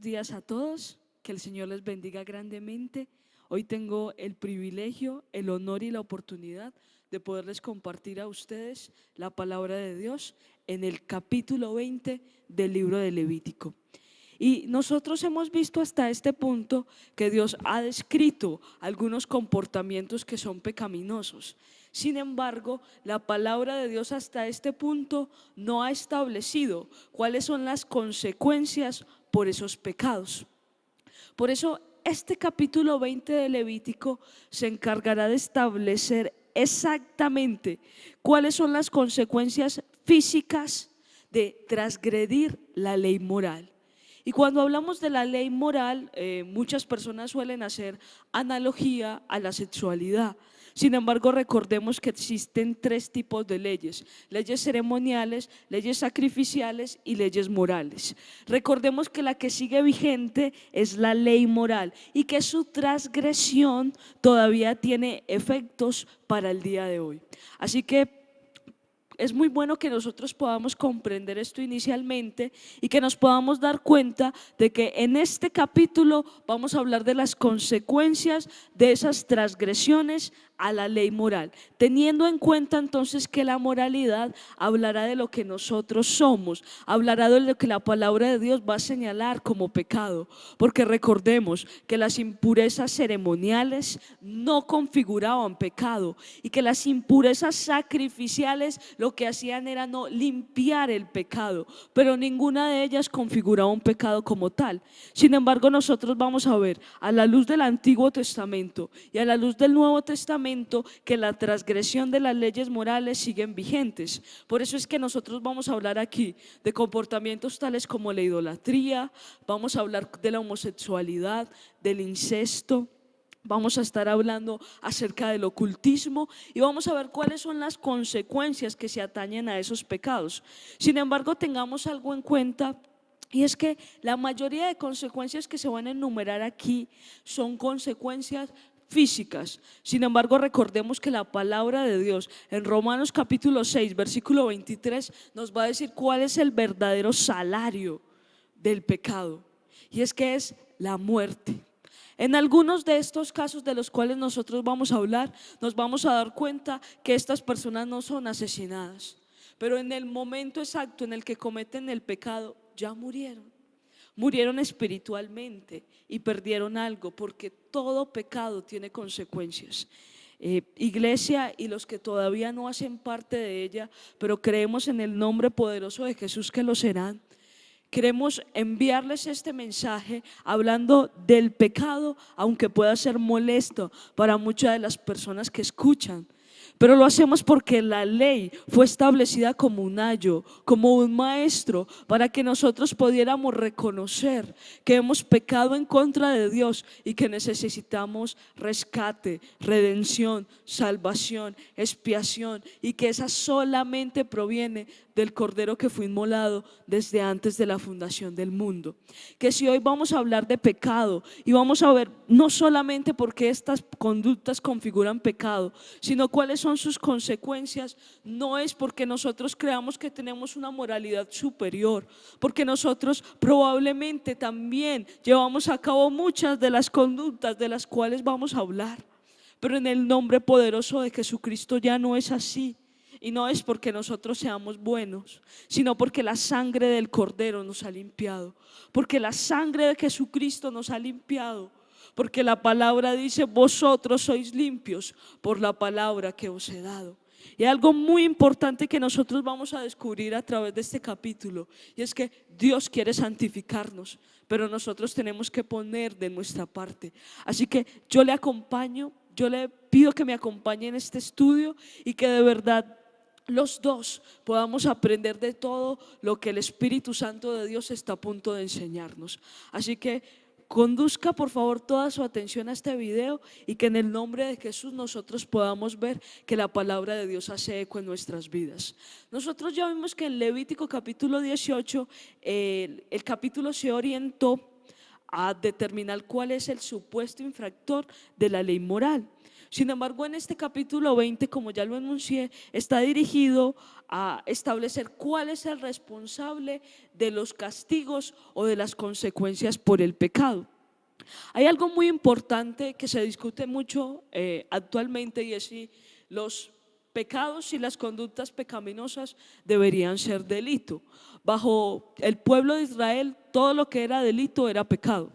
Días a todos, que el Señor les bendiga grandemente. Hoy tengo el privilegio, el honor y la oportunidad de poderles compartir a ustedes la palabra de Dios en el capítulo 20 del libro de Levítico. Y nosotros hemos visto hasta este punto que Dios ha descrito algunos comportamientos que son pecaminosos. Sin embargo, la palabra de Dios hasta este punto no ha establecido cuáles son las consecuencias por esos pecados. Por eso este capítulo 20 de Levítico se encargará de establecer exactamente cuáles son las consecuencias físicas de transgredir la ley moral. Y cuando hablamos de la ley moral, muchas personas suelen hacer analogía a la sexualidad. Sin embargo, recordemos que existen tres tipos de leyes: leyes ceremoniales, leyes sacrificiales y leyes morales. Recordemos que la que sigue vigente es la ley moral y que su transgresión todavía tiene efectos para el día de hoy. Así que es muy bueno que nosotros podamos comprender esto inicialmente y que nos podamos dar cuenta de que en este capítulo vamos a hablar de las consecuencias de esas transgresiones a la ley moral, teniendo en cuenta entonces que la moralidad hablará de lo que nosotros somos, hablará de lo que la palabra de Dios va a señalar como pecado, porque recordemos que las impurezas ceremoniales no configuraban pecado y que las impurezas sacrificiales lo que hacían era no limpiar el pecado, pero ninguna de ellas configuraba un pecado como tal. Sin embargo, nosotros vamos a ver a la luz del Antiguo Testamento y a la luz del Nuevo Testamento que la transgresión de las leyes morales siguen vigentes. Por eso es que nosotros vamos a hablar aquí de comportamientos tales como la idolatría, vamos a hablar de la homosexualidad, del incesto. Vamos a estar hablando acerca del ocultismo y vamos a ver cuáles son las consecuencias que se atañen a esos pecados. Sin embargo, tengamos algo en cuenta, y es que la mayoría de consecuencias que se van a enumerar aquí son consecuencias físicas. Sin embargo, recordemos que la palabra de Dios en Romanos capítulo 6 versículo 23 nos va a decir cuál es el verdadero salario del pecado, y es que es la muerte. En algunos de estos casos de los cuales nosotros vamos a hablar, nos vamos a dar cuenta que estas personas no son asesinadas, pero en el momento exacto en el que cometen el pecado ya murieron espiritualmente y perdieron algo, porque todo pecado tiene consecuencias. Iglesia y los que todavía no hacen parte de ella, pero creemos en el nombre poderoso de Jesús que lo serán, queremos enviarles este mensaje hablando del pecado, aunque pueda ser molesto para muchas de las personas que escuchan. Pero lo hacemos porque la ley fue establecida como un ayo, como un maestro, para que nosotros pudiéramos reconocer que hemos pecado en contra de Dios y que necesitamos rescate, redención, salvación, expiación, y que esa solamente proviene del Cordero que fue inmolado desde antes de la fundación del mundo. Que si hoy vamos a hablar de pecado y vamos a ver no solamente por qué estas conductas configuran pecado, sino cuáles son sus consecuencias, no es porque nosotros creamos que tenemos una moralidad superior, porque nosotros probablemente también llevamos a cabo muchas de las conductas de las cuales vamos a hablar, pero en el nombre poderoso de Jesucristo ya no es así. Y no es porque nosotros seamos buenos, sino porque la sangre del Cordero nos ha limpiado, porque la sangre de Jesucristo nos ha limpiado, porque la palabra dice: vosotros sois limpios por la palabra que os he dado. Y algo muy importante que nosotros vamos a descubrir a través de este capítulo, y es que Dios quiere santificarnos, pero nosotros tenemos que poner de nuestra parte. Así que yo le acompaño, yo le pido que me acompañe en este estudio y que de verdad los dos podamos aprender de todo lo que el Espíritu Santo de Dios está a punto de enseñarnos. Así que conduzca por favor toda su atención a este video y que en el nombre de Jesús nosotros podamos ver que la palabra de Dios hace eco en nuestras vidas. Nosotros ya vimos que en Levítico capítulo 18 el capítulo se orientó a determinar cuál es el supuesto infractor de la ley moral. Sin embargo, en este capítulo 20, como ya lo enuncié, está dirigido a establecer cuál es el responsable de los castigos o de las consecuencias por el pecado. Hay algo muy importante que se discute mucho actualmente, y es si los pecados y las conductas pecaminosas deberían ser delito. Bajo el pueblo de Israel, todo lo que era delito era pecado.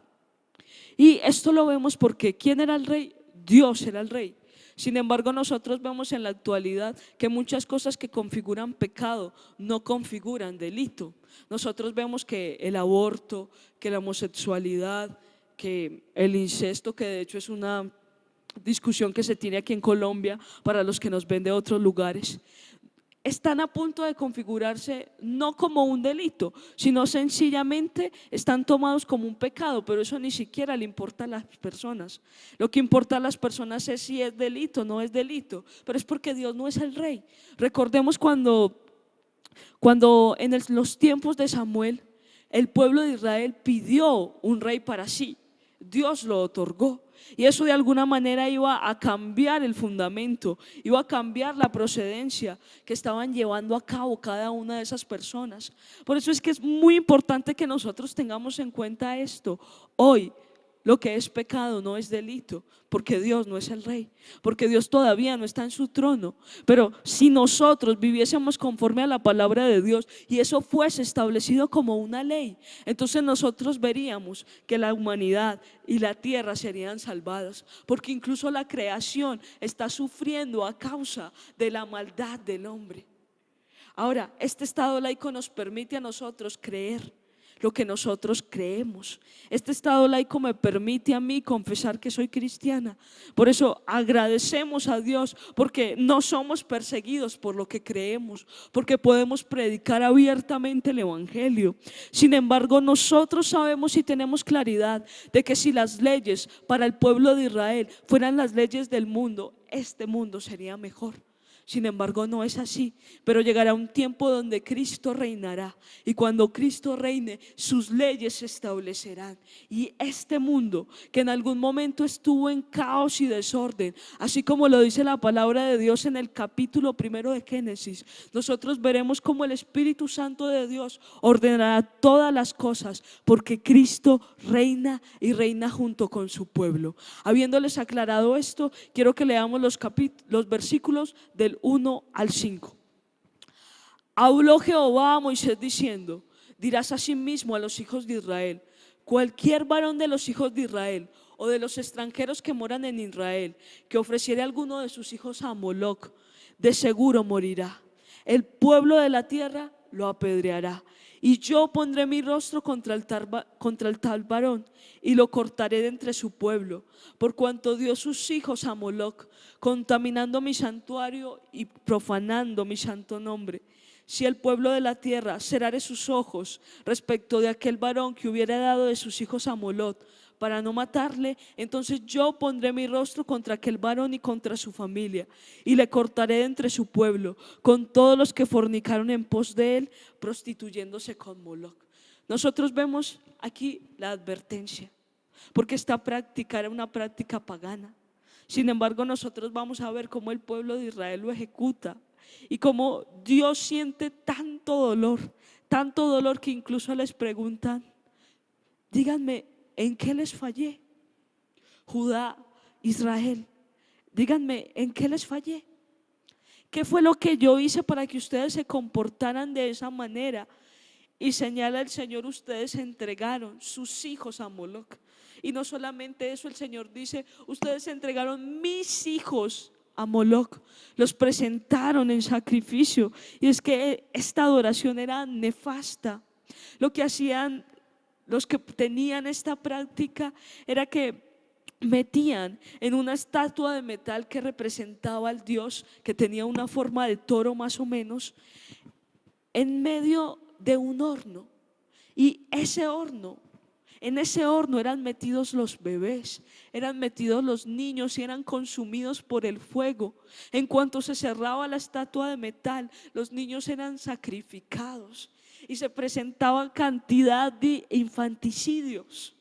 Y esto lo vemos porque ¿quién era el rey? Dios era el rey. Sin embargo, nosotros vemos en la actualidad que muchas cosas que configuran pecado no configuran delito. Nosotros vemos que el aborto, que la homosexualidad, que el incesto, que de hecho es una discusión que se tiene aquí en Colombia para los que nos ven de otros lugares, están a punto de configurarse no como un delito, sino sencillamente están tomados como un pecado, pero eso ni siquiera le importa a las personas. Lo que importa a las personas es si es delito o no es delito, pero es porque Dios no es el rey. Recordemos cuando en los tiempos de Samuel, el pueblo de Israel pidió un rey para sí, Dios lo otorgó. Y eso de alguna manera iba a cambiar el fundamento, iba a cambiar la procedencia que estaban llevando a cabo cada una de esas personas. Por eso es que es muy importante que nosotros tengamos en cuenta esto. Hoy lo que es pecado no es delito, porque Dios no es el rey, porque Dios todavía no está en su trono. Pero si nosotros viviésemos conforme a la palabra de Dios y eso fuese establecido como una ley, entonces nosotros veríamos que la humanidad y la tierra serían salvadas, porque incluso la creación está sufriendo a causa de la maldad del hombre. Ahora, este estado laico nos permite a nosotros creer lo que nosotros creemos. Este estado laico me permite a mí confesar que soy cristiana. Por eso agradecemos a Dios, porque no somos perseguidos por lo que creemos, porque podemos predicar abiertamente el evangelio. Sin embargo, nosotros sabemos y tenemos claridad de que si las leyes para el pueblo de Israel fueran las leyes del mundo, este mundo sería mejor. Sin embargo, no es así, pero llegará un tiempo donde Cristo reinará, y cuando Cristo reine, sus leyes se establecerán, y este mundo que en algún momento estuvo en caos y desorden, así como lo dice la palabra de Dios en el capítulo 1 de Génesis, nosotros veremos cómo el Espíritu Santo de Dios ordenará todas las cosas, porque Cristo reina y reina junto con su pueblo. Habiéndoles aclarado esto, quiero que leamos los versículos del 1 al 5. Habló Jehová a Moisés diciendo: dirás asimismo a los hijos de Israel: cualquier varón de los hijos de Israel o de los extranjeros que moran en Israel, que ofreciere alguno de sus hijos a Moloc, de seguro morirá. El pueblo de la tierra lo apedreará, y yo pondré mi rostro contra el tal varón, y lo cortaré de entre su pueblo, por cuanto dio sus hijos a Moloc, contaminando mi santuario y profanando mi santo nombre. Si el pueblo de la tierra cerrare sus ojos respecto de aquel varón que hubiera dado de sus hijos a Moloc, para no matarle, entonces yo pondré mi rostro contra aquel varón y contra su familia, y le cortaré de entre su pueblo, con todos los que fornicaron en pos de él, prostituyéndose con Moloc. Nosotros vemos aquí la advertencia, porque esta práctica era una práctica pagana. Sin embargo, nosotros vamos a ver cómo el pueblo de Israel lo ejecuta, y cómo Dios siente tanto dolor que incluso les preguntan: díganme, ¿en qué les fallé? Judá, Israel, díganme, ¿en qué les fallé? ¿Qué fue lo que yo hice para que ustedes se comportaran de esa manera? Y señala el Señor: ustedes entregaron sus hijos a Moloc. Y no solamente eso, el Señor dice: ustedes entregaron mis hijos a Moloc, los presentaron en sacrificio. Y es que esta adoración era nefasta. Lo que hacían los que tenían esta práctica era que metían en una estatua de metal que representaba al Dios, que tenía una forma de toro más o menos, en medio de un horno. Y en ese horno eran metidos los bebés, eran metidos los niños y eran consumidos por el fuego. En cuanto se cerraba la estatua de metal, los niños eran sacrificados y se presentaba cantidad de infanticidios.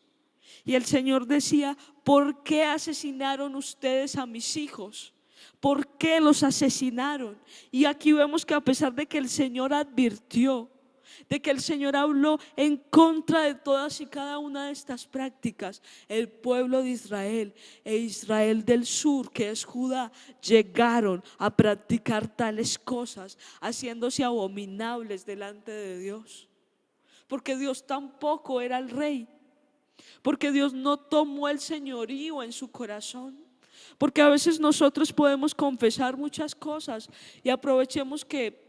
Y el Señor decía: ¿por qué asesinaron ustedes a mis hijos? ¿Por qué los asesinaron? Y aquí vemos que a pesar de que el Señor advirtió, de que el Señor habló en contra de todas y cada una de estas prácticas, el pueblo de Israel e Israel del sur, que es Judá, llegaron a practicar tales cosas, haciéndose abominables delante de Dios. Porque Dios tampoco era el rey, porque Dios no tomó el señorío en su corazón. Porque a veces nosotros podemos confesar muchas cosas y aprovechemos que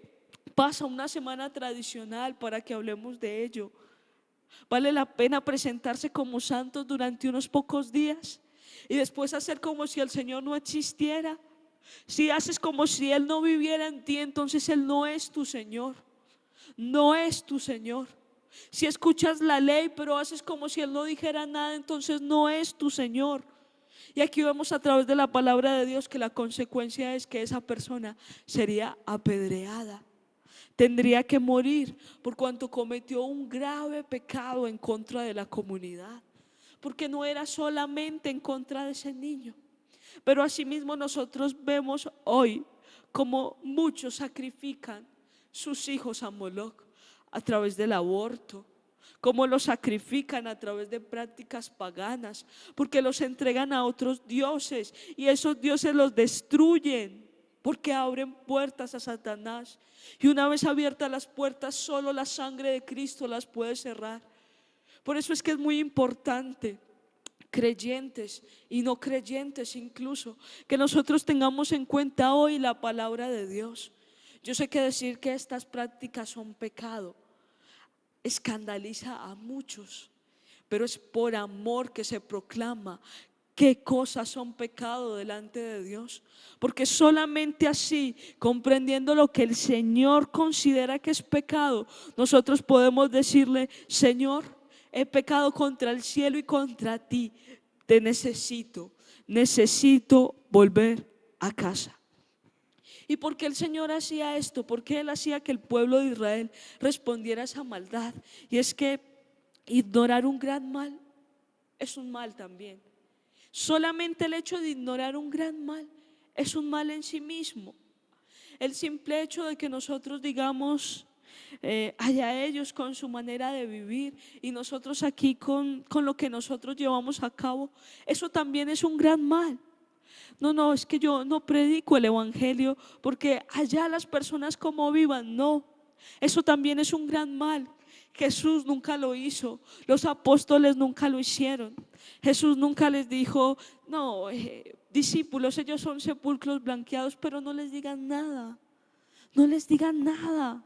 pasa una semana tradicional para que hablemos de ello. Vale la pena presentarse como santos durante unos pocos días y después hacer como si el Señor no existiera. Si haces como si Él no viviera en ti, entonces Él no es tu Señor. No es tu Señor. Si escuchas la ley pero haces como si Él no dijera nada, entonces no es tu Señor. Y aquí vemos a través de la palabra de Dios que la consecuencia es que esa persona sería apedreada, tendría que morir por cuanto cometió un grave pecado en contra de la comunidad, porque no era solamente en contra de ese niño. Pero asimismo nosotros vemos hoy como muchos sacrifican sus hijos a Moloch a través del aborto, como los sacrifican a través de prácticas paganas, porque los entregan a otros dioses y esos dioses los destruyen, porque abren puertas a Satanás. Y una vez abiertas las puertas, solo la sangre de Cristo las puede cerrar. Por eso es que es muy importante, creyentes y no creyentes incluso, que nosotros tengamos en cuenta hoy la palabra de Dios. Yo sé que decir que estas prácticas son pecado escandaliza a muchos, pero es por amor que se proclama qué cosas son pecado delante de Dios, porque solamente así, comprendiendo lo que el Señor considera que es pecado, nosotros podemos decirle: Señor, he pecado contra el cielo y contra ti, te necesito volver a casa. ¿Y por qué el Señor hacía esto? ¿Por qué Él hacía que el pueblo de Israel respondiera a esa maldad? Y es que ignorar un gran mal es un mal también. Solamente el hecho de ignorar un gran mal es un mal en sí mismo. El simple hecho de que nosotros digamos, allá ellos con su manera de vivir y nosotros aquí con lo que nosotros llevamos a cabo, eso también es un gran mal. No, es que yo no predico el evangelio porque allá las personas como vivan, no. Eso también es un gran mal. Jesús nunca lo hizo, los apóstoles nunca lo hicieron. Jesús nunca les dijo: no, discípulos, ellos son sepulcros blanqueados, pero no les digan nada, no les digan nada.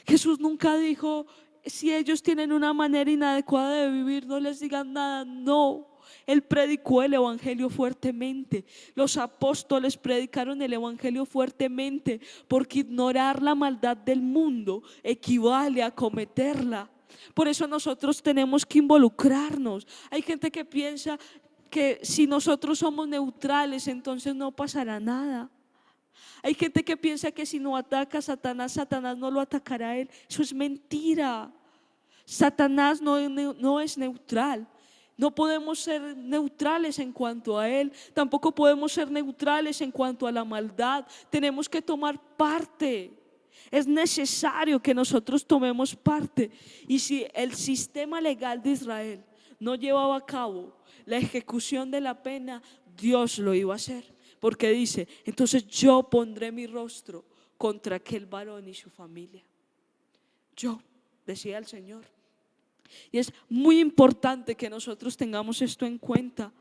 Jesús nunca dijo: si ellos tienen una manera inadecuada de vivir, no les digan nada. No, Él predicó el evangelio fuertemente. Los apóstoles predicaron el evangelio fuertemente, porque ignorar la maldad del mundo equivale a cometerla. Por eso nosotros tenemos que involucrarnos. Hay gente que piensa que si nosotros somos neutrales, entonces no pasará nada. Hay gente que piensa que si no ataca a Satanás, Satanás no lo atacará a él. Eso es mentira. Satanás no es neutral. No podemos ser neutrales en cuanto a él. Tampoco podemos ser neutrales en cuanto a la maldad. Tenemos que tomar parte. Es necesario que nosotros tomemos parte. Y si el sistema legal de Israel no llevaba a cabo la ejecución de la pena, Dios lo iba a hacer. Porque dice: entonces yo pondré mi rostro contra aquel varón y su familia. Yo, decía el Señor. Y es muy importante que nosotros tengamos esto en cuenta,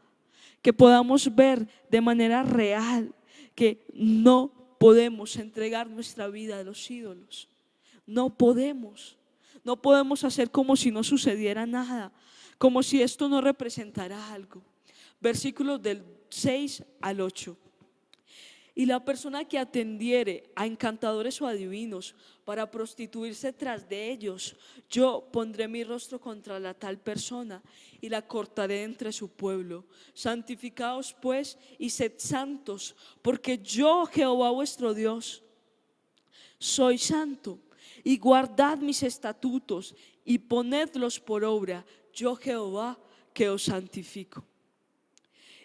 que podamos ver de manera real que no podemos entregar nuestra vida a los ídolos. No podemos hacer como si no sucediera nada, como si esto no representara algo. Versículos del 6 al 8. Y la persona que atendiere a encantadores o adivinos para prostituirse tras de ellos, yo pondré mi rostro contra la tal persona y la cortaré entre su pueblo. Santificaos pues y sed santos, porque yo, Jehová vuestro Dios, soy santo. Y guardad mis estatutos y ponedlos por obra, yo, Jehová, que os santifico.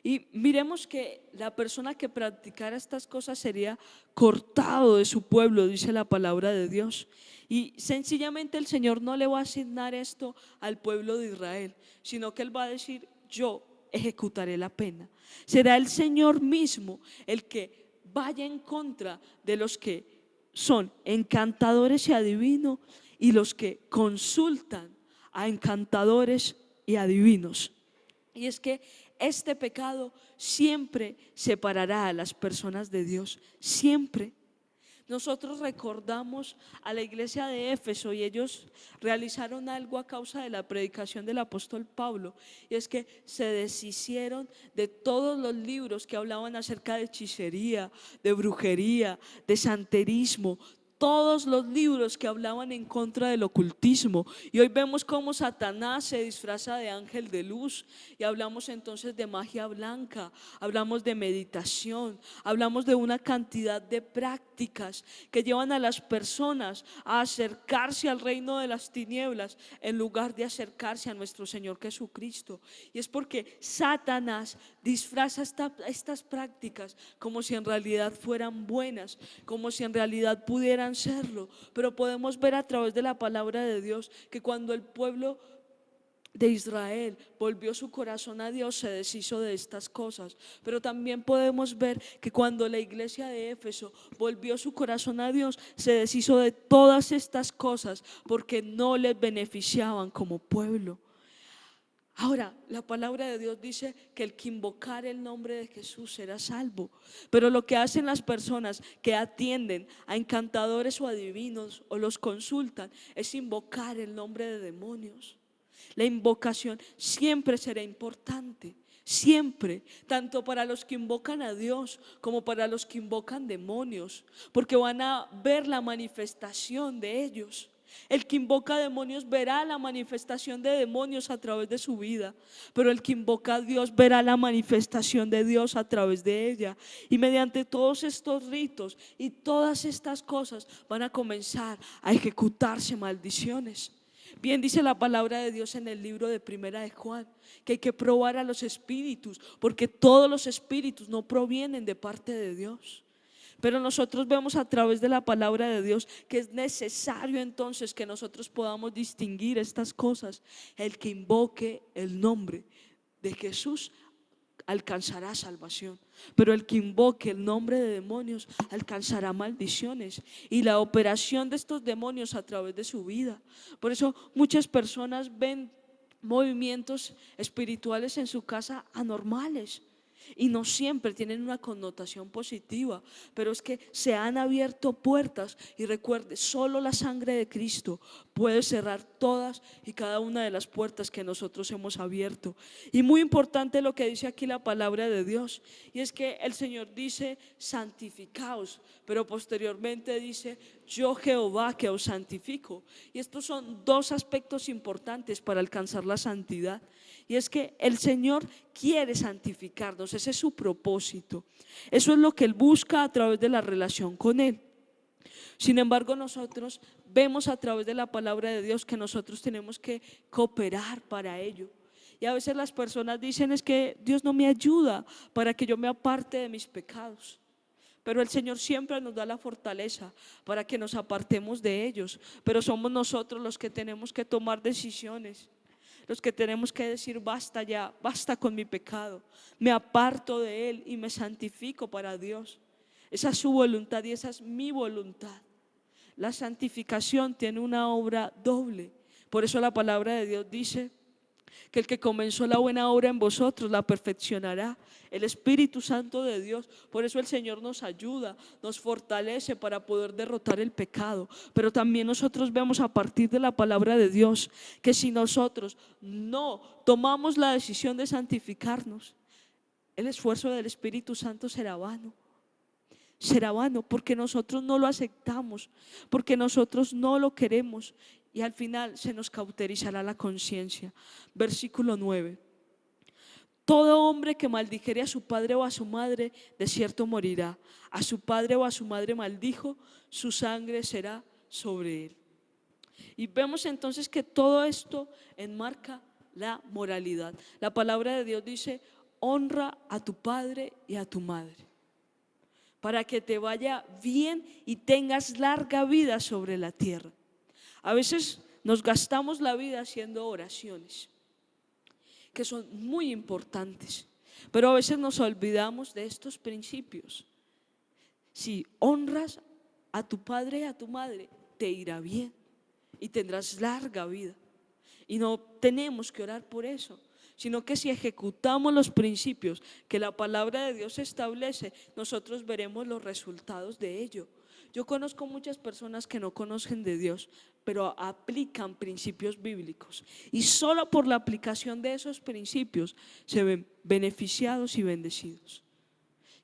Y miremos que la persona que practicara estas cosas sería cortado de su pueblo, dice la palabra de Dios. Y sencillamente el Señor no le va a asignar esto al pueblo de Israel, sino que Él va a decir: yo ejecutaré la pena. Será el Señor mismo el que vaya en contra de los que son encantadores y adivinos y los que consultan a encantadores y adivinos. Y es que este pecado siempre separará a las personas de Dios, siempre. Nosotros recordamos a la iglesia de Éfeso y ellos realizaron algo a causa de la predicación del apóstol Pablo, y es que se deshicieron de todos los libros que hablaban acerca de hechicería, de brujería, de santerismo, todos los libros que hablaban en contra del ocultismo. Y hoy vemos cómo Satanás se disfraza de ángel de luz, y hablamos entonces de magia blanca, hablamos de meditación, hablamos de una cantidad de prácticas que llevan a las personas a acercarse al reino de las tinieblas en lugar de acercarse a nuestro Señor Jesucristo. Y es porque Satanás disfraza estas prácticas como si en realidad fueran buenas, como si en realidad pudieran serlo. Pero podemos ver a través de la palabra de Dios que cuando el pueblo de Israel volvió su corazón a Dios, se deshizo de estas cosas. Pero también podemos ver que cuando la iglesia de Éfeso volvió su corazón a Dios, se deshizo de todas estas cosas porque no les beneficiaban como pueblo. Ahora, la palabra de Dios dice que el que invocar el nombre de Jesús será salvo. Pero lo que hacen las personas que atienden a encantadores o adivinos o los consultan es invocar el nombre de demonios. La invocación siempre será importante, siempre, tanto para los que invocan a Dios como para los que invocan demonios, porque van a ver la manifestación de ellos. El que invoca demonios verá la manifestación de demonios a través de su vida, pero el que invoca a Dios verá la manifestación de Dios a través de ella. Y mediante todos estos ritos y todas estas cosas van a comenzar a ejecutarse maldiciones. Bien dice la palabra de Dios en el libro de Primera de Juan, que hay que probar a los espíritus, porque todos los espíritus no provienen de parte de Dios. Pero nosotros vemos a través de la palabra de Dios que es necesario entonces que nosotros podamos distinguir estas cosas. El que invoque el nombre de Jesús alcanzará salvación, pero el que invoque el nombre de demonios alcanzará maldiciones y la operación de estos demonios a través de su vida. Por eso muchas personas ven movimientos espirituales en su casa anormales y no siempre tienen una connotación positiva, pero es que se han abierto puertas. Y recuerde, solo la sangre de Cristo puede cerrar todas y cada una de las puertas que nosotros hemos abierto. Y muy importante lo que dice aquí la palabra de Dios, y es que el Señor dice: santificaos, pero posteriormente dice: yo Jehová que os santifico. Y estos son dos aspectos importantes para alcanzar la santidad. Y es que el Señor quiere santificarnos, ese es su propósito. Eso es lo que Él busca a través de la relación con Él. Sin embargo, nosotros vemos a través de la palabra de Dios que nosotros tenemos que cooperar para ello. Y a veces las personas dicen: es que Dios no me ayuda para que yo me aparte de mis pecados. Pero el Señor siempre nos da la fortaleza para que nos apartemos de ellos. Pero somos nosotros los que tenemos que tomar decisiones, los que tenemos que decir: basta ya, basta con mi pecado, me aparto de él y me santifico para Dios. Esa es su voluntad y esa es mi voluntad. La santificación tiene una obra doble. Por eso la palabra de Dios dice que el que comenzó la buena obra en vosotros la perfeccionará. El Espíritu Santo de Dios. Por eso el Señor nos ayuda, nos fortalece para poder derrotar el pecado. Pero también nosotros vemos a partir de la palabra de Dios que si nosotros no tomamos la decisión de santificarnos, el esfuerzo del Espíritu Santo será vano. Será vano porque nosotros no lo aceptamos, porque nosotros no lo queremos, y al final se nos cauterizará la conciencia. Versículo 9: todo hombre que maldijere a su padre o a su madre, de cierto morirá. A su padre o a su madre maldijo, su sangre será sobre él. Y vemos entonces que todo esto enmarca la moralidad. La palabra de Dios dice: honra a tu padre y a tu madre, para que te vaya bien y tengas larga vida sobre la tierra. A veces nos gastamos la vida haciendo oraciones, que son muy importantes, pero a veces nos olvidamos de estos principios. Si honras a tu padre y a tu madre, te irá bien y tendrás larga vida. Y no tenemos que orar por eso, sino que si ejecutamos los principios que la palabra de Dios establece, nosotros veremos los resultados de ello. Yo conozco muchas personas que no conocen de Dios, pero aplican principios bíblicos, y solo por la aplicación de esos principios se ven beneficiados y bendecidos.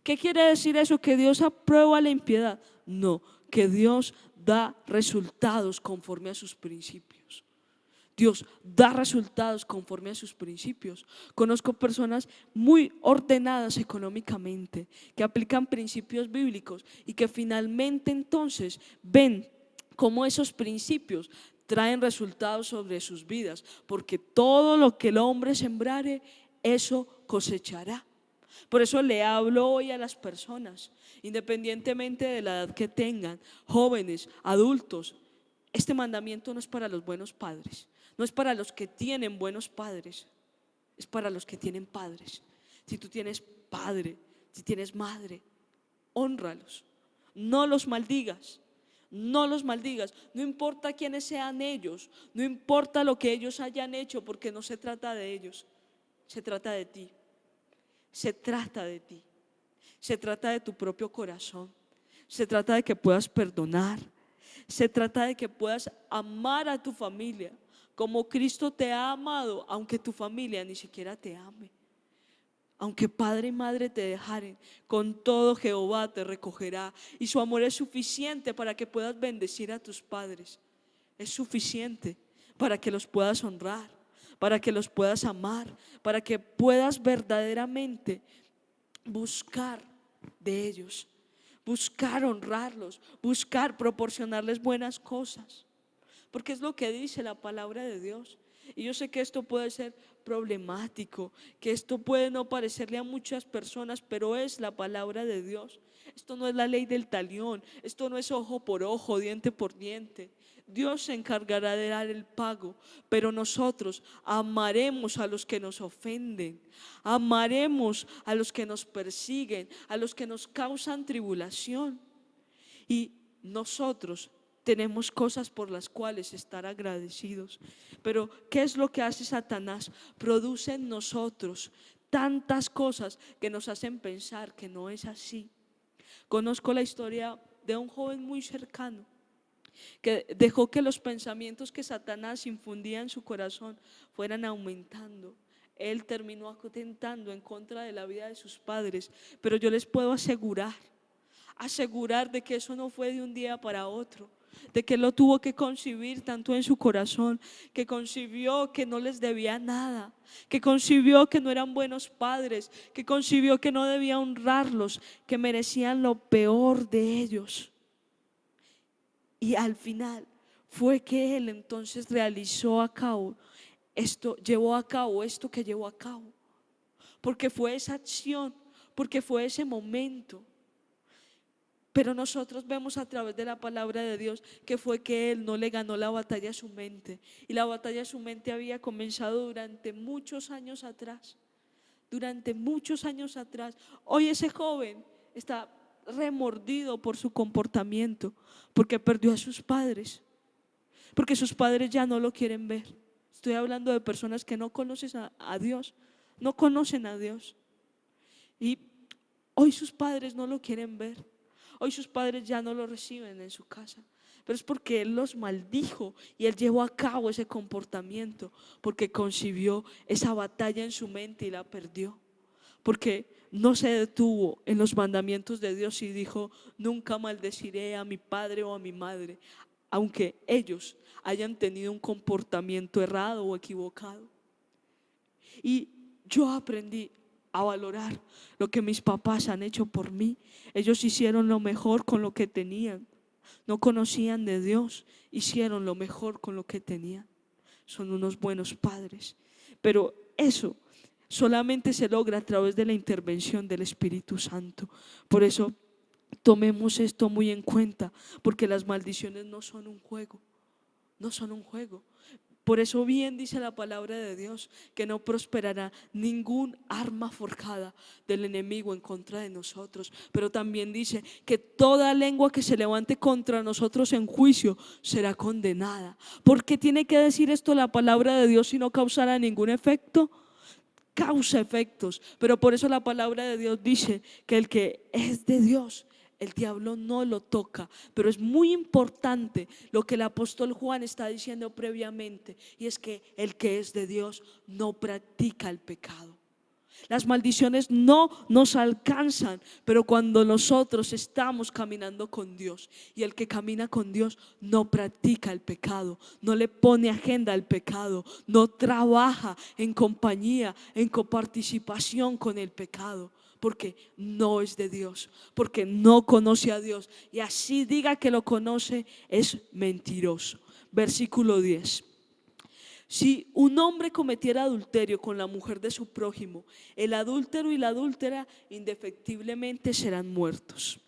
¿Qué quiere decir eso? ¿Que Dios aprueba la impiedad? No, que Dios da resultados conforme a sus principios. Dios da resultados conforme a sus principios. Conozco personas muy ordenadas económicamente, que aplican principios bíblicos y que finalmente entonces ven cómo esos principios traen resultados sobre sus vidas, porque todo lo que el hombre sembrare, eso cosechará. Por eso le hablo hoy a las personas, independientemente de la edad que tengan, jóvenes, adultos. Este mandamiento no es para los buenos padres, no es para los que tienen buenos padres, es para los que tienen padres. Si tú tienes padre, si tienes madre, hónralos, no los maldigas. No los maldigas, no importa quiénes sean ellos, no importa lo que ellos hayan hecho, porque no se trata de ellos, se trata de ti. Se trata de ti, se trata de tu propio corazón, se trata de que puedas perdonar, se trata de que puedas amar a tu familia como Cristo te ha amado, aunque tu familia ni siquiera te ame. Aunque padre y madre te dejaren, con todo Jehová te recogerá, y su amor es suficiente para que puedas bendecir a tus padres. Es suficiente para que los puedas honrar, para que los puedas amar, para que puedas verdaderamente buscar de ellos, buscar honrarlos, buscar proporcionarles buenas cosas, porque es lo que dice la palabra de Dios. Y yo sé que esto puede ser problemático, que esto puede no parecerle a muchas personas, pero es la palabra de Dios. Esto no es la ley del talión, esto no es ojo por ojo, diente por diente. Dios se encargará de dar el pago, pero nosotros amaremos a los que nos ofenden, amaremos a los que nos persiguen, a los que nos causan tribulación. Y nosotros tenemos cosas por las cuales estar agradecidos. Pero ¿qué es lo que hace Satanás? Produce en nosotros tantas cosas que nos hacen pensar que no es así. Conozco la historia de un joven muy cercano que dejó que los pensamientos que Satanás infundía en su corazón fueran aumentando. Él terminó atentando en contra de la vida de sus padres, pero yo les puedo asegurar de que eso no fue de un día para otro, de que él lo tuvo que concebir tanto en su corazón, que concibió que no les debía nada, que concibió que no eran buenos padres, que concibió que no debía honrarlos, que merecían lo peor de ellos. Y al final fue que él entonces llevó a cabo esto que llevó a cabo, porque fue esa acción, porque fue ese momento. Pero nosotros vemos a través de la palabra de Dios que fue que él no le ganó la batalla a su mente, y la batalla a su mente había comenzado durante muchos años atrás. Durante muchos años atrás. Hoy ese joven está remordido por su comportamiento, porque perdió a sus padres, porque sus padres ya no lo quieren ver. Estoy hablando de personas que no conocen a Dios, no conocen a Dios, y hoy sus padres no lo quieren ver. Hoy sus padres ya no lo reciben en su casa, pero es porque él los maldijo y él llevó a cabo ese comportamiento, porque concibió esa batalla en su mente y la perdió, porque no se detuvo en los mandamientos de Dios y dijo: nunca maldeciré a mi padre o a mi madre, aunque ellos hayan tenido un comportamiento errado o equivocado. Y yo aprendí a valorar lo que mis papás han hecho por mí. Ellos hicieron lo mejor con lo que tenían. No conocían de Dios, hicieron lo mejor con lo que tenían. Son unos buenos padres. Pero eso solamente se logra a través de la intervención del Espíritu Santo. Por eso tomemos esto muy en cuenta, porque las maldiciones no son un juego, no son un juego. Por eso bien dice la palabra de Dios que no prosperará ningún arma forjada del enemigo en contra de nosotros. Pero también dice que toda lengua que se levante contra nosotros en juicio será condenada. ¿Por qué tiene que decir esto la palabra de Dios si no causará ningún efecto? Causa efectos, pero por eso la palabra de Dios dice que el que es de Dios, el diablo no lo toca. Pero es muy importante lo que el apóstol Juan está diciendo previamente, y es que el que es de Dios no practica el pecado. Las maldiciones no nos alcanzan, pero cuando nosotros estamos caminando con Dios, y el que camina con Dios no practica el pecado, no le pone agenda al pecado, no trabaja en compañía, en coparticipación con el pecado, porque no es de Dios, porque no conoce a Dios, y así diga que lo conoce, es mentiroso. Versículo 10. Si un hombre cometiera adulterio con la mujer de su prójimo, el adúltero y la adúltera indefectiblemente serán muertos.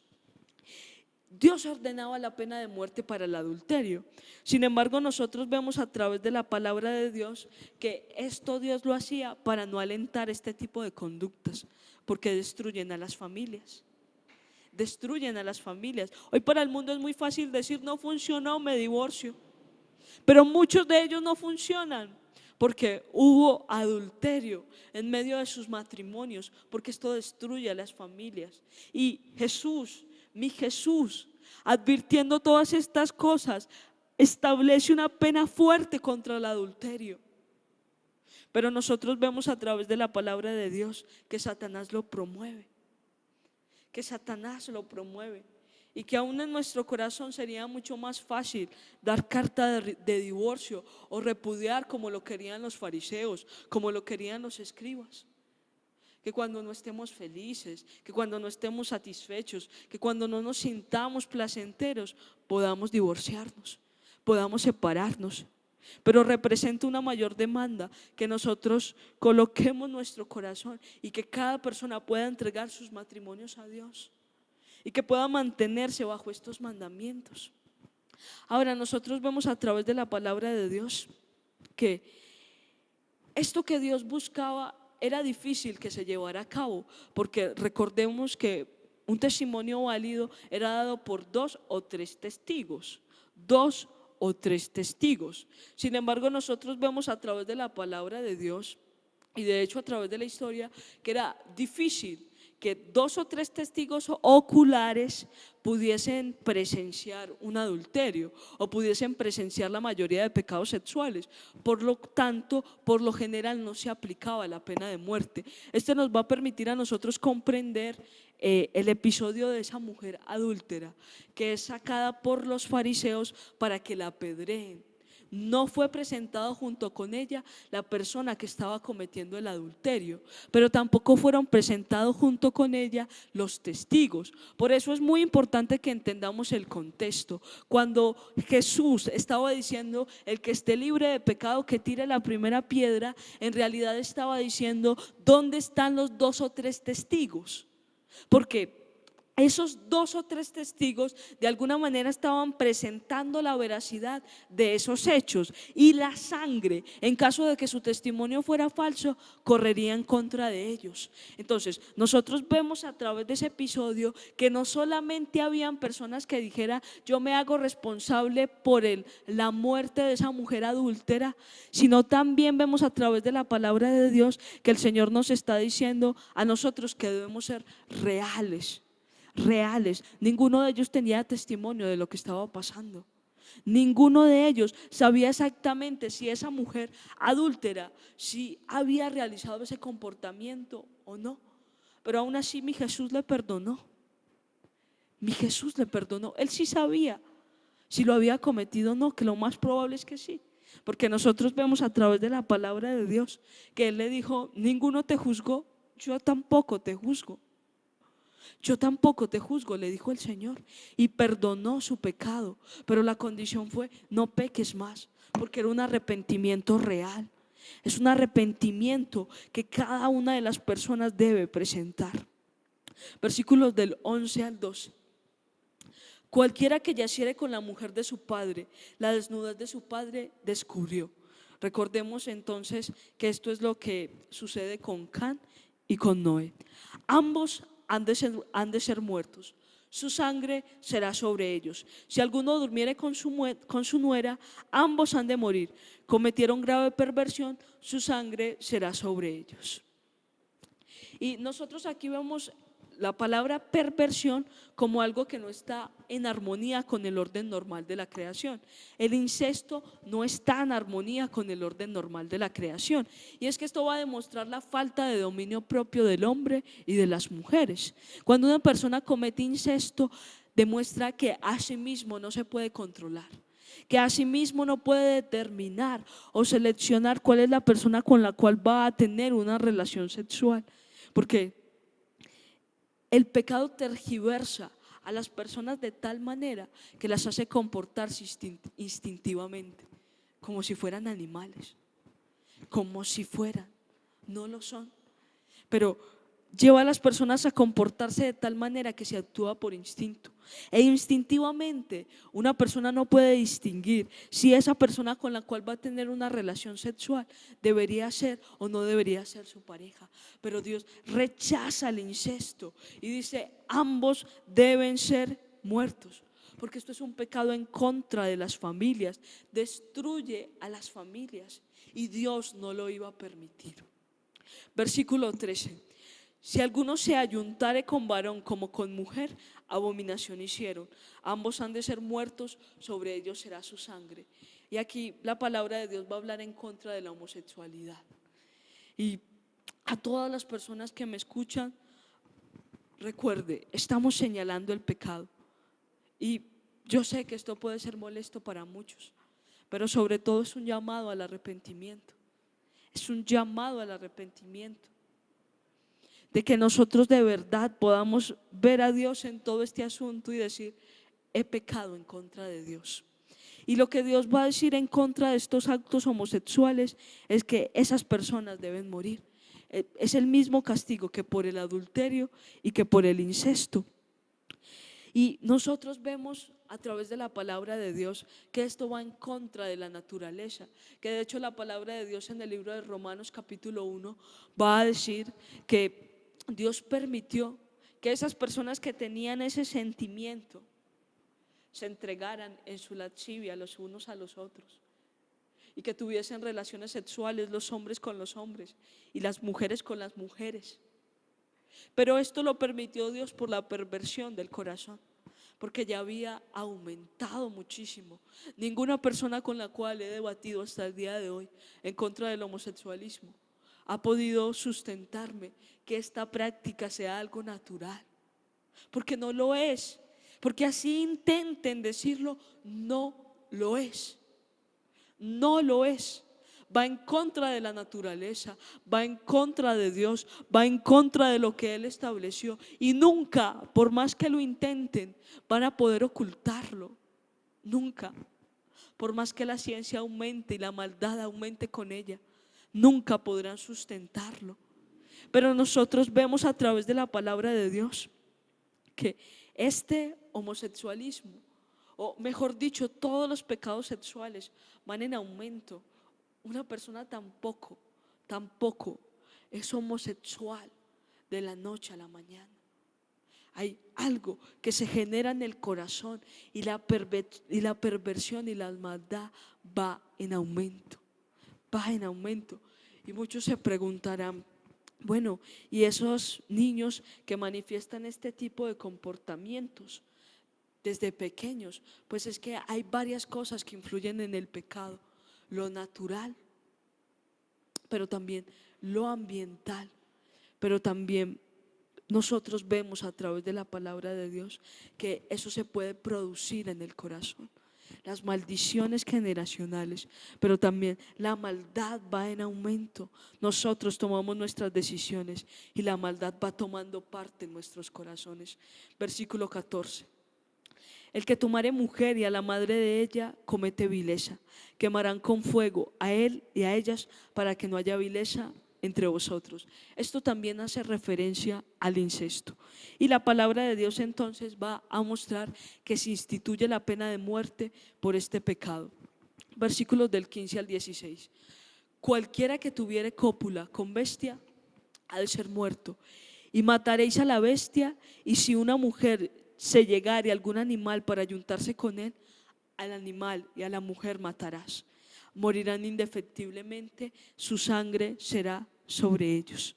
Dios ordenaba la pena de muerte para el adulterio. Sin embargo, nosotros vemos a través de la palabra de Dios que esto Dios lo hacía para no alentar este tipo de conductas, porque destruyen a las familias. Destruyen a las familias. Hoy para el mundo es muy fácil decir: no funcionó, me divorcio. Pero muchos de ellos no funcionan porque hubo adulterio en medio de sus matrimonios, porque esto destruye a las familias. Y Jesús, mi Jesús, advirtiendo todas estas cosas, establece una pena fuerte contra el adulterio. Pero nosotros vemos a través de la palabra de Dios que Satanás lo promueve, que Satanás lo promueve. Y que aún en nuestro corazón sería mucho más fácil dar carta de divorcio o repudiar, como lo querían los fariseos, como lo querían los escribas. Que cuando no estemos felices, que cuando no estemos satisfechos, que cuando no nos sintamos placenteros, podamos divorciarnos, podamos separarnos. Pero representa una mayor demanda que nosotros coloquemos nuestro corazón y que cada persona pueda entregar sus matrimonios a Dios y que pueda mantenerse bajo estos mandamientos. Ahora nosotros vemos a través de la palabra de Dios que esto que Dios buscaba era difícil que se llevara a cabo, porque recordemos que un testimonio válido era dado por 2 o 3 testigos, 2 o 3 testigos. Sin embargo, nosotros vemos a través de la palabra de Dios, y de hecho a través de la historia, que era difícil que 2 o 3 testigos oculares pudiesen presenciar un adulterio o pudiesen presenciar la mayoría de pecados sexuales. Por lo tanto, por lo general no se aplicaba la pena de muerte. Esto nos va a permitir a nosotros comprender el episodio de esa mujer adúltera que es sacada por los fariseos para que la apedreen. No fue presentado junto con ella la persona que estaba cometiendo el adulterio, pero tampoco fueron presentados junto con ella los testigos. Por eso es muy importante que entendamos el contexto. Cuando Jesús estaba diciendo: el que esté libre de pecado que tire la primera piedra, en realidad estaba diciendo: ¿dónde están los 2 o 3 testigos? Porque esos 2 o 3 testigos de alguna manera estaban presentando la veracidad de esos hechos, y la sangre, en caso de que su testimonio fuera falso, correría en contra de ellos. Entonces nosotros vemos a través de ese episodio que no solamente habían personas que dijeran: yo me hago responsable por la muerte de esa mujer adúltera, sino también vemos a través de la palabra de Dios que el Señor nos está diciendo a nosotros que debemos ser reales. Ninguno de ellos tenía testimonio de lo que estaba pasando. Ninguno de ellos sabía exactamente si esa mujer adúltera, si había realizado ese comportamiento o no. Pero aún así mi Jesús le perdonó. Mi Jesús le perdonó. Él sí sabía si lo había cometido o no, que lo más probable es que sí. Porque nosotros vemos a través de la palabra de Dios que Él le dijo: ninguno te juzgó, yo tampoco te juzgo. Yo tampoco te juzgo, le dijo el Señor, y perdonó su pecado. Pero la condición fue: no peques más, porque era un arrepentimiento real. Es un arrepentimiento que cada una de las personas debe presentar. Versículos del 11 al 12. Cualquiera que yaciere con la mujer de su padre, la desnudez de su padre descubrió. Recordemos entonces que esto es lo que sucede con Can y con Noé. Ambos han de ser muertos. Su sangre será sobre ellos. Si alguno durmiere con su nuera, ambos han de morir. Cometieron grave perversión, su sangre será sobre ellos. Y nosotros aquí vemos la palabra perversión como algo que no está en armonía con el orden normal de la creación. El incesto no está en armonía con el orden normal de la creación. Y es que esto va a demostrar la falta de dominio propio del hombre y de las mujeres. Cuando una persona comete incesto, demuestra que a sí mismo no se puede controlar, que a sí mismo no puede determinar o seleccionar cuál es la persona con la cual va a tener una relación sexual. Porque el pecado tergiversa a las personas de tal manera que las hace comportarse instintivamente, como si fueran animales, como si fueran, no lo son, pero lleva a las personas a comportarse de tal manera que se actúa por instinto. E instintivamente una persona no puede distinguir si esa persona con la cual va a tener una relación sexual debería ser o no debería ser su pareja. Pero Dios rechaza el incesto y dice: ambos deben ser muertos, porque esto es un pecado en contra de las familias, destruye a las familias y Dios no lo iba a permitir. Versículo 13. Si alguno se ayuntare con varón como con mujer, abominación hicieron. Ambos han de ser muertos, sobre ellos será su sangre. Y aquí la palabra de Dios va a hablar en contra de la homosexualidad. Y a todas las personas que me escuchan, recuerde, estamos señalando el pecado. Y yo sé que esto puede ser molesto para muchos, pero sobre todo es un llamado al arrepentimiento. Es un llamado al arrepentimiento, de que nosotros de verdad podamos ver a Dios en todo este asunto y decir: he pecado en contra de Dios. Y lo que Dios va a decir en contra de estos actos homosexuales es que esas personas deben morir. Es el mismo castigo que por el adulterio y que por el incesto. Y nosotros vemos a través de la palabra de Dios que esto va en contra de la naturaleza, que de hecho la palabra de Dios en el libro de Romanos capítulo 1 va a decir que Dios permitió que esas personas que tenían ese sentimiento se entregaran en su lascivia los unos a los otros, y que tuviesen relaciones sexuales los hombres con los hombres y las mujeres con las mujeres. Pero esto lo permitió Dios por la perversión del corazón, porque ya había aumentado muchísimo. Ninguna persona con la cual he debatido hasta el día de hoy en contra del homosexualismo ha podido sustentarme que esta práctica sea algo natural, porque no lo es. Porque así intenten decirlo, no lo es. No lo es. Va en contra de la naturaleza, va en contra de Dios, va en contra de lo que Él estableció, y nunca, por más que lo intenten, van a poder ocultarlo. Nunca. Por más que la ciencia aumente y la maldad aumente con ella, nunca podrán sustentarlo. Pero nosotros vemos a través de la palabra de Dios que este homosexualismo, o mejor dicho, todos los pecados sexuales, van en aumento. Una persona tampoco es homosexual de la noche a la mañana. Hay algo que se genera en el corazón, y la perversión y la maldad va en aumento. Va en aumento. Y muchos se preguntarán: bueno, ¿y esos niños que manifiestan este tipo de comportamientos desde pequeños? Pues es que hay varias cosas que influyen en el pecado: lo natural, pero también lo ambiental, pero también nosotros vemos a través de la palabra de Dios que eso se puede producir en el corazón. Las maldiciones generacionales, pero también la maldad va en aumento. Nosotros tomamos nuestras decisiones y la maldad va tomando parte en nuestros corazones. Versículo 14. El que tomare mujer y a la madre de ella comete vileza. Quemarán con fuego a él y a ellas para que no haya vileza entre vosotros. Esto también hace referencia al incesto. Y la palabra de Dios entonces va a mostrar que se instituye la pena de muerte por este pecado. Versículos del 15 al 16. Cualquiera que tuviere cópula con bestia ha de ser muerto. Y mataréis a la bestia, y si una mujer se llegare a algún animal para ayuntarse con él, al animal y a la mujer matarás. Morirán indefectiblemente, su sangre será sobre ellos.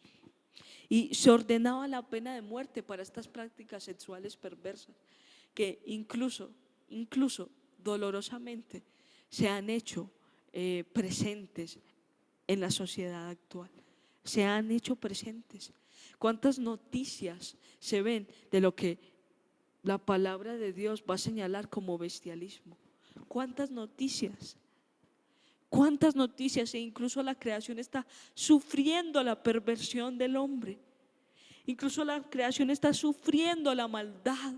Y se ordenaba la pena de muerte para estas prácticas sexuales perversas, que incluso dolorosamente se han hecho presentes en la sociedad actual. Se han hecho presentes. ¿Cuántas noticias se ven de lo que la palabra de Dios va a señalar como bestialismo? ¿Cuántas noticias? ¿Cuántas noticias? E incluso la creación está sufriendo la perversión del hombre. Incluso la creación está sufriendo la maldad.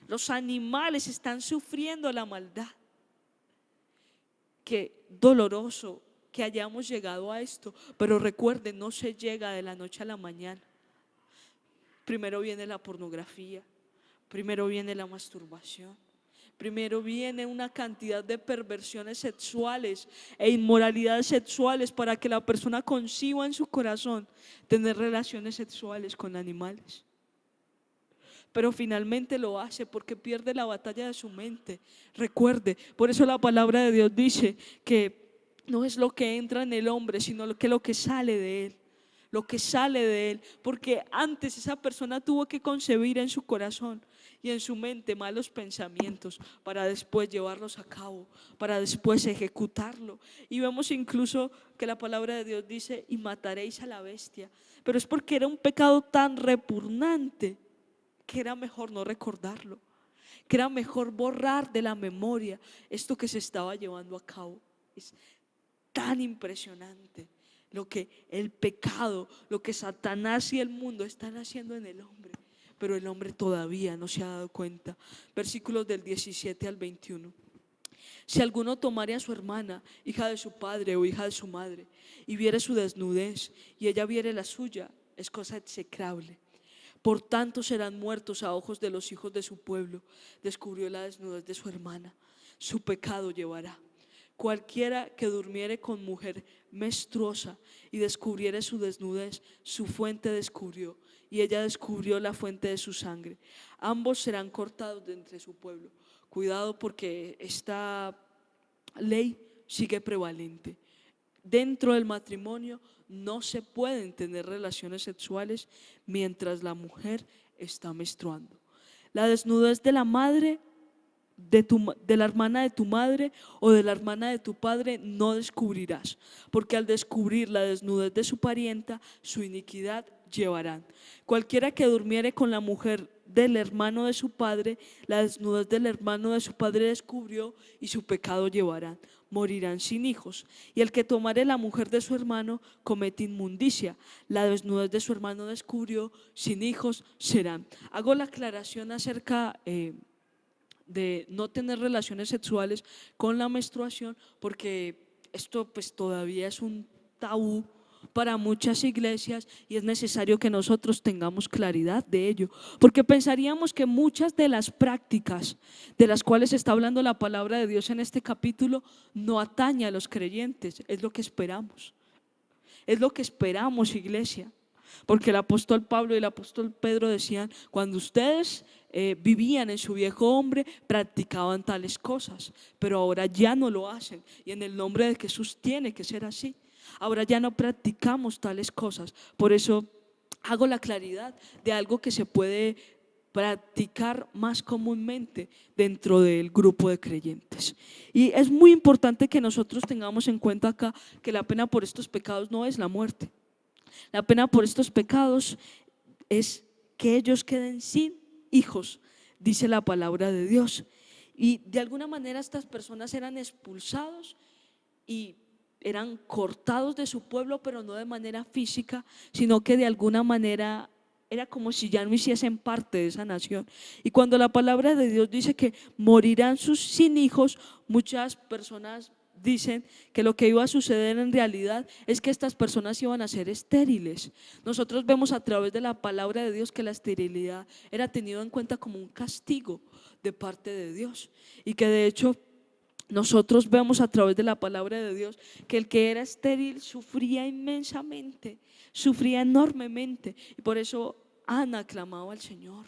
Los animales están sufriendo la maldad. Qué doloroso que hayamos llegado a esto, pero recuerden, no se llega de la noche a la mañana. Primero viene la pornografía, primero viene la masturbación, primero viene una cantidad de perversiones sexuales e inmoralidades sexuales para que la persona conciba en su corazón tener relaciones sexuales con animales. Pero finalmente lo hace porque pierde la batalla de su mente. Recuerde, por eso la palabra de Dios dice que no es lo que entra en el hombre, sino lo que sale de él. Lo que sale de él, porque antes esa persona tuvo que concebir en su corazón y en su mente malos pensamientos para después llevarlos a cabo, para después ejecutarlo. Y vemos incluso que la palabra de Dios dice: y mataréis a la bestia, pero es porque era un pecado tan repugnante que era mejor no recordarlo, que era mejor borrar de la memoria esto que se estaba llevando a cabo. Es tan impresionante lo que el pecado, lo que Satanás y el mundo están haciendo en el hombre, pero el hombre todavía no se ha dado cuenta. Versículos del 17 al 21. Si alguno tomare a su hermana, hija de su padre o hija de su madre, y viere su desnudez, y ella viere la suya, es cosa execrable. Por tanto serán muertos a ojos de los hijos de su pueblo. Descubrió la desnudez de su hermana, su pecado llevará. Cualquiera que durmiere con mujer menstruosa y descubriere su desnudez, su fuente descubrió, y ella descubrió la fuente de su sangre. Ambos serán cortados de entre su pueblo. Cuidado, porque esta ley sigue prevalente. Dentro del matrimonio no se pueden tener relaciones sexuales mientras la mujer está menstruando. La desnudez de la madre, de la hermana de tu madre o de la hermana de tu padre no descubrirás, porque al descubrir la desnudez de su parienta, su iniquidad llevarán. Cualquiera que durmiere con la mujer del hermano de su padre, la desnudez del hermano de su padre descubrió, y su pecado llevarán. Morirán sin hijos. Y el que tomare la mujer de su hermano comete inmundicia. La desnudez de su hermano descubrió, sin hijos serán. Hago la aclaración acerca de no tener relaciones sexuales con la menstruación, porque esto pues todavía es un tabú para muchas iglesias, y es necesario que nosotros tengamos claridad de ello, porque pensaríamos que muchas de las prácticas de las cuales está hablando la palabra de Dios en este capítulo no atañe a los creyentes. Es lo que esperamos, es lo que esperamos, iglesia. Porque el apóstol Pablo y el apóstol Pedro decían: cuando ustedes vivían en su viejo hombre, practicaban tales cosas, pero ahora ya no lo hacen, y en el nombre de Jesús tiene que ser así. Ahora ya no practicamos tales cosas. Por eso hago la claridad de algo que se puede practicar más comúnmente dentro del grupo de creyentes. Y es muy importante que nosotros tengamos en cuenta acá que la pena por estos pecados no es la muerte. La pena por estos pecados es que ellos queden sin hijos, dice la palabra de Dios. Y de alguna manera estas personas eran expulsados y eran cortados de su pueblo, pero no de manera física, sino que de alguna manera era como si ya no hiciesen parte de esa nación. Y cuando la palabra de Dios dice que morirán sin hijos, muchas personas dicen que lo que iba a suceder en realidad es que estas personas iban a ser estériles. Nosotros vemos a través de la palabra de Dios que la esterilidad era tenido en cuenta como un castigo de parte de Dios, y que de hecho nosotros vemos a través de la palabra de Dios que el que era estéril sufría inmensamente, sufría enormemente, y por eso Ana clamaba al Señor.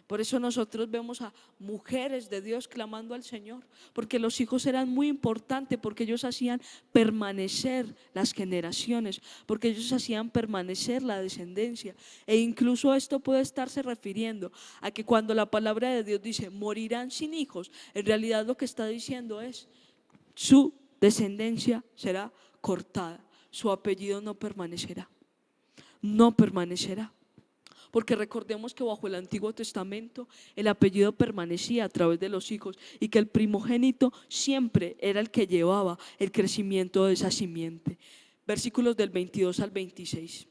Por eso nosotros vemos a mujeres de Dios clamando al Señor, porque los hijos eran muy importantes, porque ellos hacían permanecer las generaciones, porque ellos hacían permanecer la descendencia. E incluso esto puede estarse refiriendo a que cuando la palabra de Dios dice morirán sin hijos, en realidad lo que está diciendo es su descendencia será cortada, su apellido no permanecerá, no permanecerá. Porque recordemos que bajo el Antiguo Testamento el apellido permanecía a través de los hijos, y que el primogénito siempre era el que llevaba el crecimiento de esa simiente. Versículos del 22 al 26.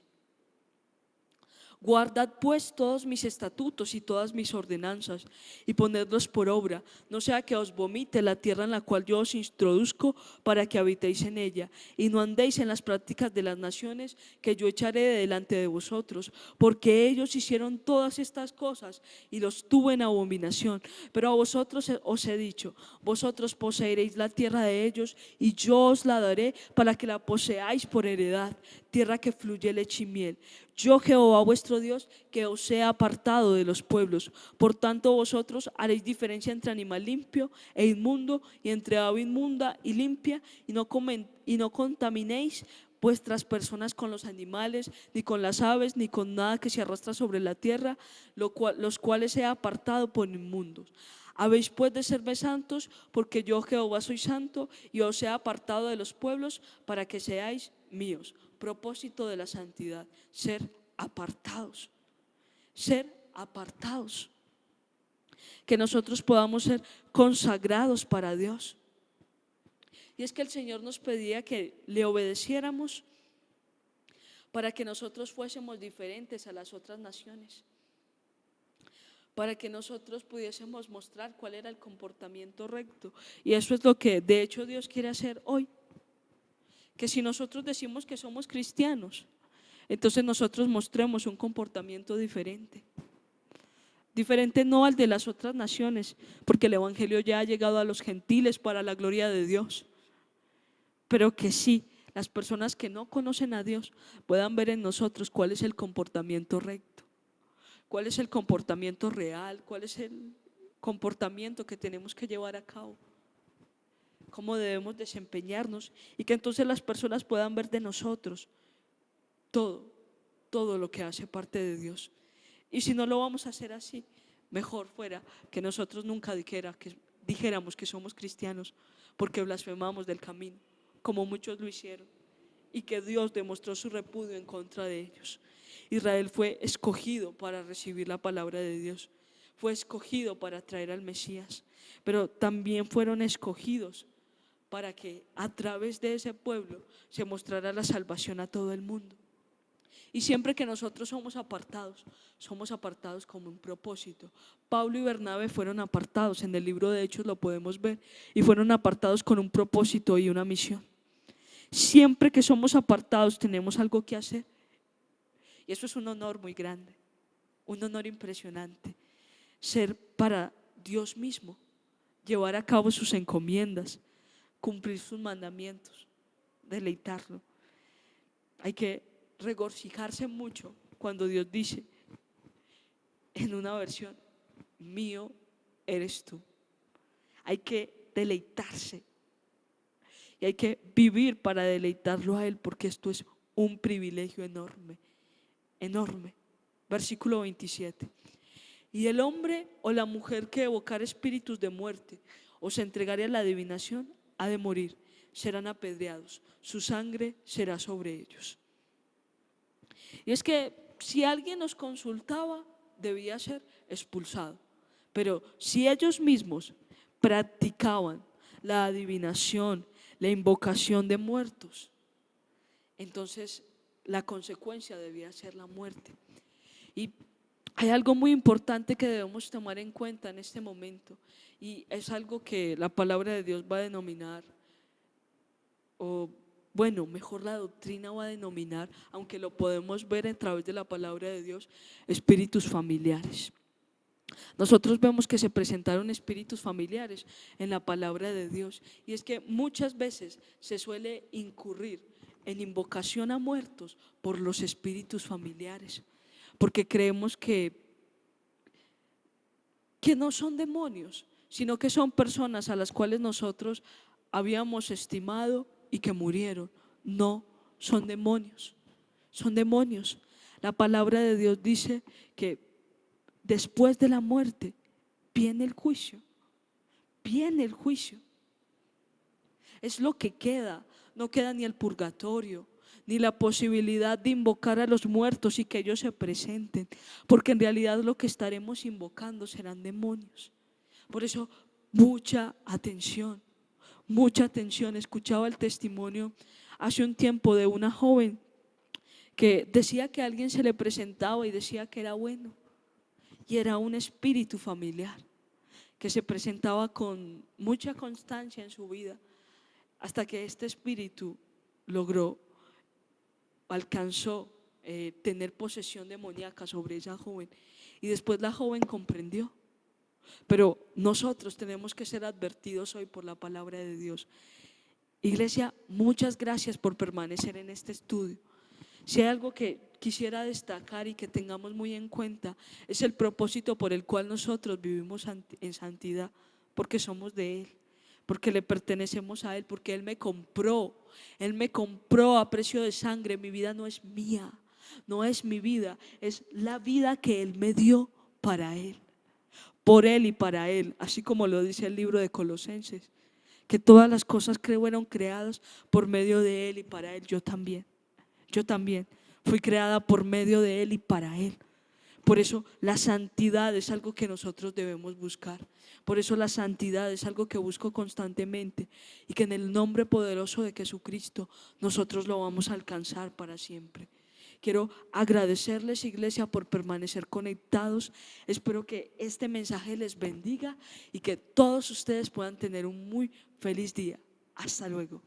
Guardad pues todos mis estatutos y todas mis ordenanzas, y ponedlos por obra, no sea que os vomite la tierra en la cual yo os introduzco para que habitéis en ella, y no andéis en las prácticas de las naciones que yo echaré de delante de vosotros, porque ellos hicieron todas estas cosas y los tuve en abominación. Pero a vosotros os he dicho, vosotros poseeréis la tierra de ellos, y yo os la daré para que la poseáis por heredad, tierra que fluye leche y miel. Yo, Jehová vuestro Dios, que os he apartado de los pueblos. Por tanto vosotros haréis diferencia entre animal limpio e inmundo, y entre ave inmunda y limpia, y no contaminéis vuestras personas con los animales, ni con las aves, ni con nada que se arrastra sobre la tierra, los cuales he apartado por inmundos. Habéis pues de serme santos, porque yo, Jehová, soy santo, y os he apartado de los pueblos para que seáis míos. Propósito de la santidad: ser apartados, ser apartados, que nosotros podamos ser consagrados para Dios. Y es que el Señor nos pedía que le obedeciéramos para que nosotros fuésemos diferentes a las otras naciones, para que nosotros pudiésemos mostrar cuál era el comportamiento recto. Y eso es lo que de hecho Dios quiere hacer hoy. Que si nosotros decimos que somos cristianos, entonces nosotros mostremos un comportamiento diferente. Diferente no al de las otras naciones, porque el evangelio ya ha llegado a los gentiles para la gloria de Dios. Pero que sí, las personas que no conocen a Dios puedan ver en nosotros cuál es el comportamiento recto, cuál es el comportamiento real, cuál es el comportamiento que tenemos que llevar a cabo, cómo debemos desempeñarnos, y que entonces las personas puedan ver de nosotros todo lo que hace parte de Dios. Y si no lo vamos a hacer así, mejor fuera que nosotros nunca dijéramos que somos cristianos, porque blasfemamos del camino, como muchos lo hicieron, y que Dios demostró su repudio en contra de ellos. Israel fue escogido para recibir la palabra de Dios, fue escogido para traer al Mesías, pero también fueron escogidos para que a través de ese pueblo se mostrara la salvación a todo el mundo. Y siempre que nosotros somos apartados como un propósito. Pablo y Bernabé fueron apartados, en el libro de Hechos lo podemos ver, y fueron apartados con un propósito y una misión. Siempre que somos apartados tenemos algo que hacer, y eso es un honor muy grande, un honor impresionante, ser para Dios mismo, llevar a cabo sus encomiendas, cumplir sus mandamientos, deleitarlo. Hay que regocijarse mucho cuando Dios dice en una versión: mío eres tú. Hay que deleitarse y hay que vivir para deleitarlo a Él, porque esto es un privilegio enorme, enorme. Versículo 27. Y el hombre o la mujer que evocar espíritus de muerte o se entregare a la adivinación ha de morir, serán apedreados, su sangre será sobre ellos. Y es que si alguien nos consultaba, debía ser expulsado. Pero si ellos mismos practicaban la adivinación, la invocación de muertos, entonces la consecuencia debía ser la muerte. Y Hay algo muy importante que debemos tomar en cuenta en este momento, y es algo que la palabra de Dios va a denominar, o bueno, mejor la doctrina va a denominar, aunque lo podemos ver a través de la palabra de Dios, espíritus familiares. Nosotros vemos que se presentaron espíritus familiares en la palabra de Dios, y es que muchas veces se suele incurrir en invocación a muertos por los espíritus familiares, porque creemos que no son demonios, sino que son personas a las cuales nosotros habíamos estimado y que murieron. No, son demonios, son demonios. La palabra de Dios dice que después de la muerte viene el juicio, viene el juicio. Es lo que queda, no queda ni el purgatorio, ni la posibilidad de invocar a los muertos y que ellos se presenten, porque en realidad lo que estaremos invocando serán demonios. Por eso, mucha atención, mucha atención. Escuchaba el testimonio hace un tiempo de una joven que decía que a alguien se le presentaba y decía que era bueno, y era un espíritu familiar que se presentaba con mucha constancia en su vida, hasta que este espíritu logró, alcanzó tener posesión demoníaca sobre esa joven, y después la joven comprendió. Pero nosotros tenemos que ser advertidos hoy por la palabra de Dios. Iglesia, muchas gracias por permanecer en este estudio. Si hay algo que quisiera destacar y que tengamos muy en cuenta, es el propósito por el cual nosotros vivimos en santidad, porque somos de Él, porque le pertenecemos a Él, porque Él me compró a precio de sangre. Mi vida no es mía, no es mi vida, es la vida que Él me dio para Él, por Él y para Él, así como lo dice el libro de Colosenses, que todas las cosas fueron creadas por medio de Él y para Él. Yo también fui creada por medio de Él y para Él. Por eso la santidad es algo que nosotros debemos buscar. Por eso la santidad es algo que busco constantemente, y que en el nombre poderoso de Jesucristo nosotros lo vamos a alcanzar para siempre. Quiero agradecerles, iglesia, por permanecer conectados. Espero que este mensaje les bendiga y que todos ustedes puedan tener un muy feliz día. Hasta luego.